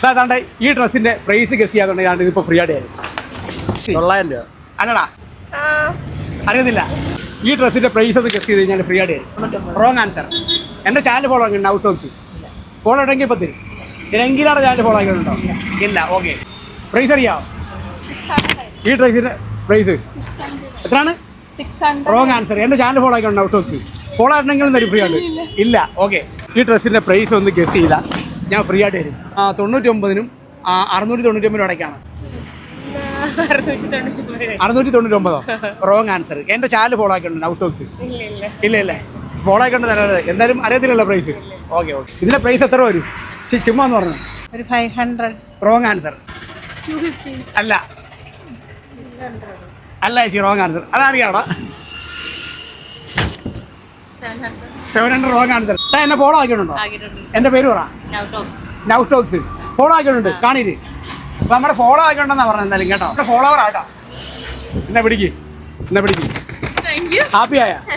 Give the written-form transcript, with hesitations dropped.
അതാണ്ട് ഈ ഡ്രസ്സിന്റെ പ്രൈസ് ഗസ് ചെയ്യാന്നുണ്ടെങ്കിൽ ഞാൻ ഇതിപ്പോ ഫ്രീ ആയിട്ട് തരും. 900 രൂപ അല്ലടാ, അറിയുന്നില്ല. ഈ ഡ്രസ്സിന്റെ പ്രൈസ് ഒന്ന് ഗസ് ചെയ്ത് കഴിഞ്ഞാൽ ഫ്രീ ആയിട്ട് തരും. Wrong answer. എന്റെ ചാനൽ ഫോളോ ആക്കിയിട്ടുണ്ട്, ഔട്ട് ഹൗസ് ഫോളോ ഉണ്ടെങ്കിൽ ഇപ്പം തരും. രംഗീലാണ് ചാനൽ ഫോളോ ആക്കിയിട്ടുണ്ടോ? ഇല്ല. ഓക്കെ, പ്രൈസ് അറിയാമോ? ഈ ഡ്രസ്സിന്റെ പ്രൈസ് എത്രയാണ്? Wrong answer. എന്റെ ചാനൽ ഫോളോ ആക്കിയിട്ടുണ്ട്, ഔട്ട് ഹൗസ് ഫോളോ ആയിട്ടുണ്ടെങ്കിലും തരും ഫ്രീ ആയിട്ട്. ഇല്ല. ഓക്കെ, ഈ ഡ്രസ്സിന്റെ പ്രൈസ് ഒന്ന് ഗസ് ചെയ്താൽ ഞാൻ ഫ്രീ ആയിട്ട് തരും. 99-നും 699 ഇടയ്ക്കാണ്. 699. Wrong answer. എന്റെ ചാനൽ ഫോളോ ആക്കിയിട്ടുണ്ട്, ഔട്ട് ഹൗസ്. ഇല്ല ഫോളോ ആക്കിയിട്ട് തരാതെ എന്തായാലും അറിയത്തില്ലല്ലോ പ്രൈസ്. ഓക്കെ ഇതിന്റെ പ്രൈസ് എത്ര വരും? ചുമ്മാ എന്ന് പറഞ്ഞു. ഒരു 500. Wrong answer. 250. അല്ല ചേച്ചി, റോങ് ആൻസർ. അതറിയാടാ. 700. Wrong answer. എന്നെ ഫോളോ ആക്കിയിട്ടുണ്ടോ? എന്റെ പേര് പറ. നൗട്ട് ടോക്സ് ഫോളോ ആക്കിയിട്ടുണ്ട്. കാണീര് അപ്പൊ നമ്മുടെ ഫോളോ ആക്കിയിട്ടുണ്ടെന്നാ പറഞ്ഞത്. എന്തായാലും കേട്ടോ, ഫോളോവർ ആട്ടോ. എന്നെ പിടിക്ക്. ഹാപ്പി ആയ?